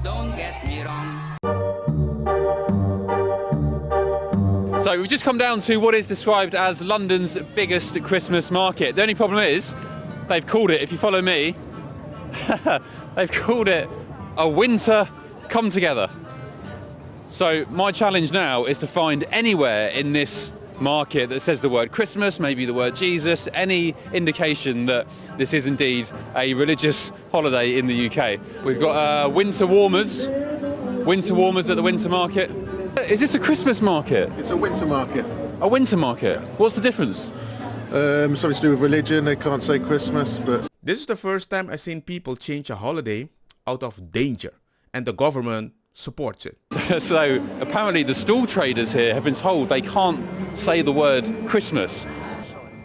Don't get me wrong. So we've just come down to what is described as London's biggest Christmas market. The only problem is, they've called it, if you follow me, they've called it a winter come together. So my challenge now is to find anywhere in this market that says the word Christmas, maybe the word Jesus, any indication that this is indeed a religious holiday in the UK. We've got winter warmers at the winter market. Is this a Christmas market? It's a winter market. A winter market? What's the difference? Something to do with religion. They can't say Christmas, but... This is the first time I've seen people change a holiday out of danger, and the government supports it. So apparently the stall traders here have been told they can't say the word Christmas.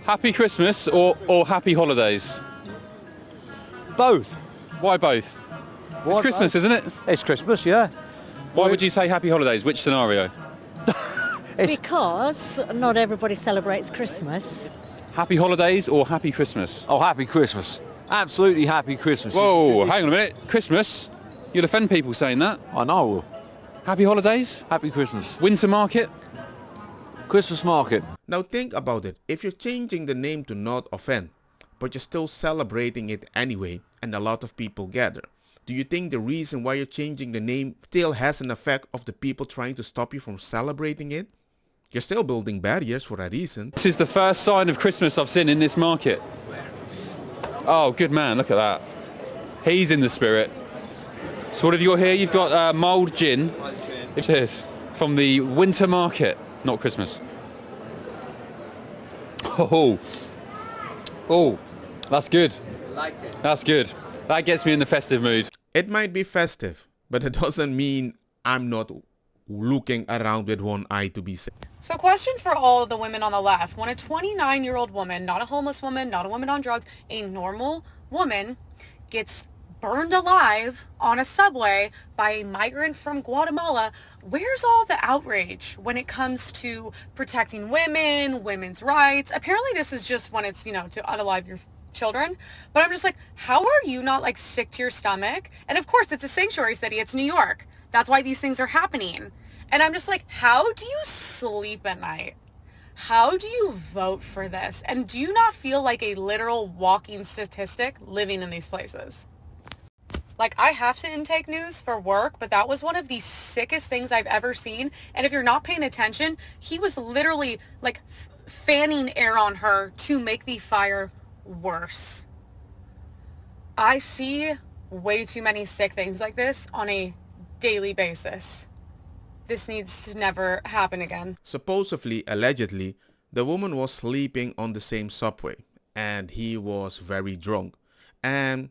Happy Christmas or Happy Holidays? Both. Why both? It's Christmas, isn't it? It's Christmas, yeah. Why would you say Happy Holidays? Which scenario? Because not everybody celebrates Christmas. Happy Holidays or Happy Christmas? Oh, Happy Christmas. Absolutely Happy Christmas. Whoa, hang on a minute. Christmas? You'll offend people saying that. I know. Happy Holidays? Happy Christmas. Winter market? Christmas market. Now think about it. If you're changing the name to not offend, but you're still celebrating it anyway, and a lot of people gather, do you think the reason why you're changing the name still has an effect of the people trying to stop you from celebrating it? You're still building barriers for a reason. This is the first sign of Christmas I've seen in this market. Oh, good man, look at that. He's in the spirit. So what have you got here? You've got mulled gin. Cheers. From the winter market, not Christmas. Oh, that's good. That's good. That gets me in the festive mood. It might be festive, but it doesn't mean I'm not looking around with one eye to be safe. So question for all of the women on the left. When a 29-year-old woman, not a homeless woman, not a woman on drugs, a normal woman gets burned alive on a subway by a migrant from Guatemala, where's all the outrage when it comes to protecting women, women's rights? Apparently this is just when it's, to unalive your children. But I'm just like, how are you not like sick to your stomach? And of course it's a sanctuary city. It's New York. That's why these things are happening. And I'm just like, how do you sleep at night? How do you vote for this? And do you not feel like a literal walking statistic living in these places? Like, I have to intake news for work, but that was one of the sickest things I've ever seen. And if you're not paying attention, he was literally like fanning air on her to make the fire worse. I see way too many sick things like this on a daily basis. This needs to never happen again. Supposedly, allegedly, the woman was sleeping on the same subway and he was very drunk and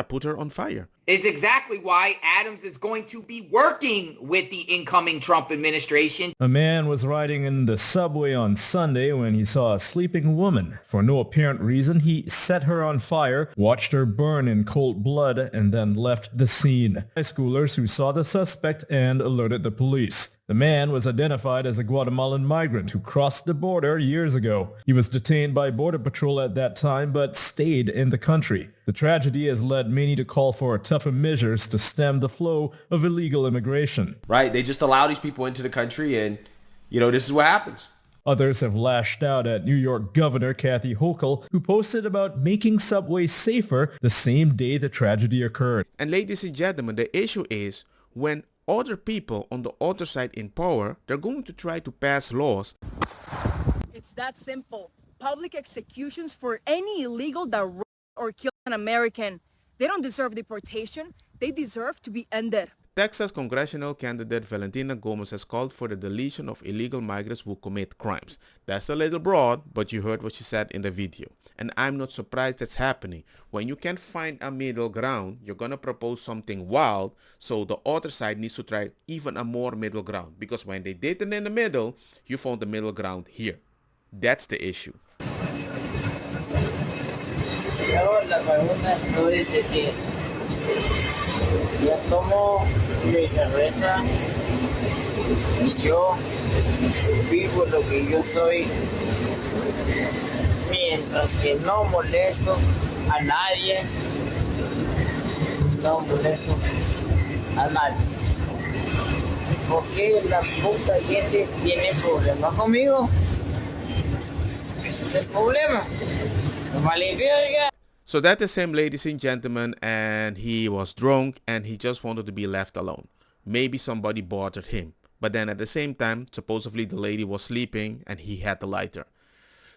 put her on fire. It's exactly why Adams is going to be working with the incoming Trump administration. A man was riding in the subway on Sunday when he saw a sleeping woman. For no apparent reason, he set her on fire, watched her burn in cold blood, and then left the scene. High schoolers who saw the suspect and alerted the police. The man was identified as a Guatemalan migrant who crossed the border years ago. He was detained by Border Patrol at that time but stayed in the country. The tragedy has led many to call for tougher measures to stem the flow of illegal immigration. Right? They just allow these people into the country and, this is what happens. Others have lashed out at New York Governor Kathy Hochul, who posted about making subways safer the same day the tragedy occurred. And ladies and gentlemen, the issue is when other people on the other side in power, they're going to try to pass laws. It's that simple. Public executions for any illegal that raped or killed an American. They don't deserve deportation. They deserve to be ended. Texas congressional candidate Valentina Gomez has called for the deletion of illegal migrants who commit crimes. That's a little broad, but you heard what she said in the video. And I'm not surprised that's happening. When you can't find a middle ground, you're gonna propose something wild, so the other side needs to try even a more middle ground. Because when they did it in the middle, you found the middle ground here. That's the issue. Yo tomo mi cerveza y yo vivo lo que yo soy mientras que no molesto a nadie, no molesto a nadie. ¿Por qué la puta gente tiene problemas conmigo? Ese es el problema. No vale verga. So that's the same, ladies and gentlemen, and he was drunk and he just wanted to be left alone. Maybe somebody bothered him. But then at the same time, supposedly the lady was sleeping and he had the lighter.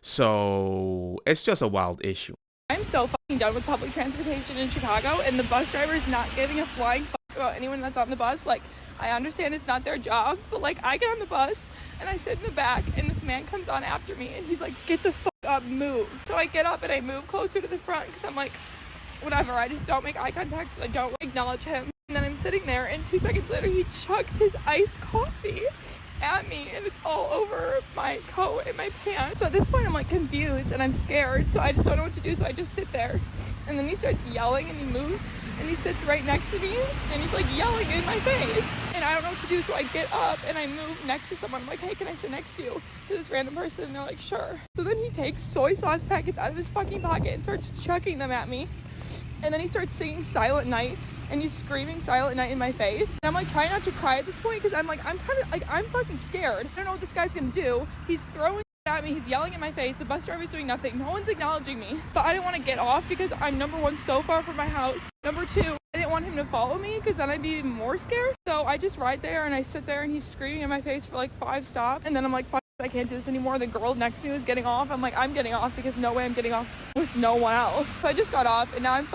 So it's just a wild issue. I'm so fucking done with public transportation in Chicago, and the bus driver is not giving a flying fuck about anyone that's on the bus. Like, I understand it's not their job, but like, I get on the bus and I sit in the back and this man comes on after me and he's like, get the fuck up, move. So I get up and I move closer to the front because I'm like, whatever, I just don't make eye contact, I don't acknowledge him. And then I'm sitting there and 2 seconds later he chucks his iced coffee at me and it's all over my coat and my pants. So at this point I'm like confused and I'm scared, so I just don't know what to do, so I just sit there. And then he starts yelling and he moves and he sits right next to me and he's like yelling in my face. And I don't know what to do, so I get up and I move next to someone. I'm like, hey, can I sit next to you? To this random person, and they're like, sure. So then he takes soy sauce packets out of his fucking pocket and starts chucking them at me. And then he starts singing Silent Night and he's screaming Silent Night in my face. And I'm like trying not to cry at this point because I'm like, I'm fucking scared. I don't know what this guy's gonna do. He's throwing at me, he's yelling in my face, the bus driver's doing nothing, no one's acknowledging me. But I didn't want to get off because I'm number one, so far from my house. Number two, I didn't want him to follow me because then I'd be even more scared. So I just ride there and I sit there and he's screaming in my face for like 5 stops. And then I'm like, fuck, I can't do this anymore. The girl next to me was getting off. I'm like, I'm getting off because no way I'm getting off with no one else. So I just got off and now I'm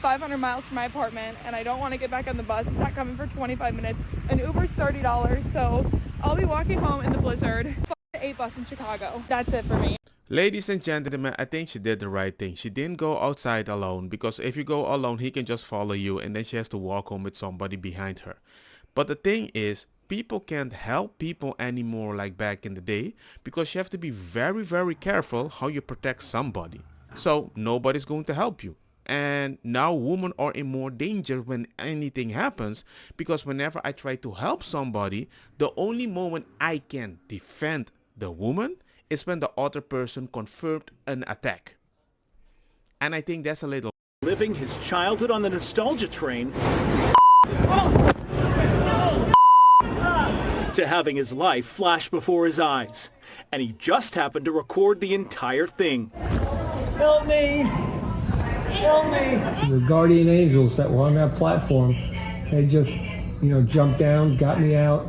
500 miles from my apartment and I don't want to get back on the bus. It's not coming for 25 minutes. An Uber's $30, so I'll be walking home in the blizzard. The 8 bus in Chicago. That's it for me. Ladies and gentlemen, I think she did the right thing. She didn't go outside alone, because if you go alone, he can just follow you and then she has to walk home with somebody behind her. But the thing is, people can't help people anymore like back in the day, because you have to be very, very careful how you protect somebody. So nobody's going to help you. And now women are in more danger when anything happens, because whenever I try to help somebody, the only moment I can defend the woman is when the other person confirmed an attack. And I think that's a little... Living his childhood on the nostalgia train to having his life flash before his eyes. And he just happened to record the entire thing. Help me! Help me! The guardian angels that were on that platform, they just, jumped down, got me out,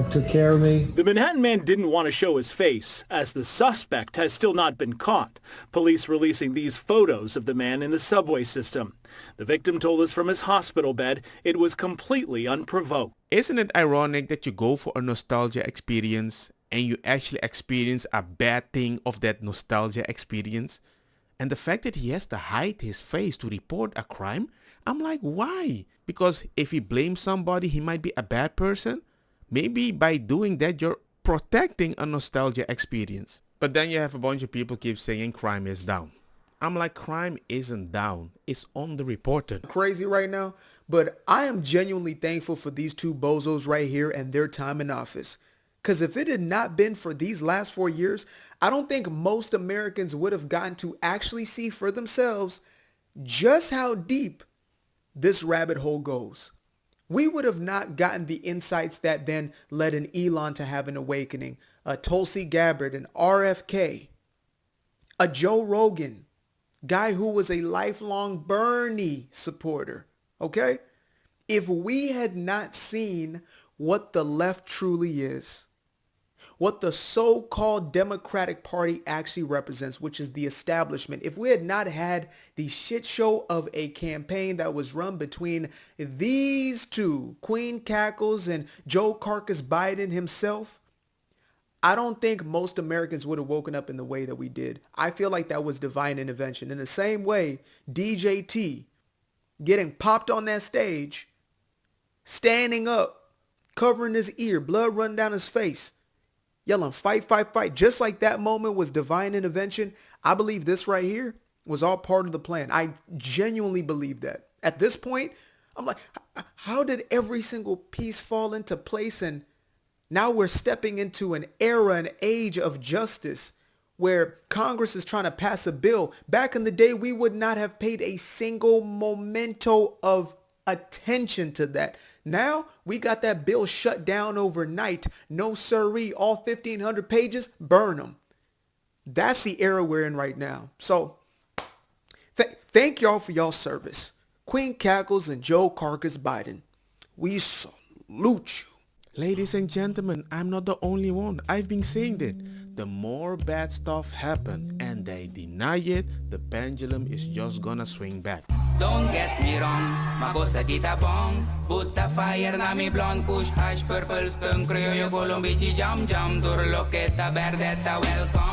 took care of me. The Manhattan man didn't want to show his face, as the suspect has still not been caught. Police releasing these photos of the man in the subway system. The victim told us from his hospital bed it was completely unprovoked. Isn't it ironic that you go for a nostalgia experience and you actually experience a bad thing of that nostalgia experience? And the fact that he has to hide his face to report a crime, I'm like, why? Because if he blames somebody, he might be a bad person. Maybe by doing that, you're protecting a nostalgia experience. But then you have a bunch of people keep saying crime is down. I'm like, crime isn't down. It's underreported. Crazy right now, but I am genuinely thankful for these two bozos right here and their time in office. Because if it had not been for these last 4 years, I don't think most Americans would have gotten to actually see for themselves just how deep this rabbit hole goes. We would have not gotten the insights that then led an Elon to have an awakening, a Tulsi Gabbard, an RFK, a Joe Rogan, guy who was a lifelong Bernie supporter, okay? If we had not seen what the left truly is, what the so-called Democratic Party actually represents, which is the establishment. If we had not had the shit show of a campaign that was run between these two, Queen Cackles and Joe Carcass Biden himself, I don't think most Americans would have woken up in the way that we did. I feel like that was divine intervention. In the same way, DJT getting popped on that stage, standing up, covering his ear, blood running down his face, yelling, fight, fight, fight. Just like that moment was divine intervention, I believe this right here was all part of the plan. I genuinely believe that. At this point, I'm like, how did every single piece fall into place? And now we're stepping into an era, an age of justice where Congress is trying to pass a bill. Back in the day, we would not have paid a single memento of attention to that. Now we got that bill shut down overnight. No siree, all 1,500 pages, burn them. That's the era we're in right now. So thank y'all for y'all service. Queen Cackles and Joe Carcass Biden, we salute you. Ladies and gentlemen, I'm not the only one. I've been saying that. The more bad stuff happen and they deny it, the pendulum is just gonna swing back. Don't get me wrong, makosa kita bong. Put the fire na mi blonde kush, hash, purple, skunk, criollo, colombici, jam, jam, durloqueta, verdetta, welcome.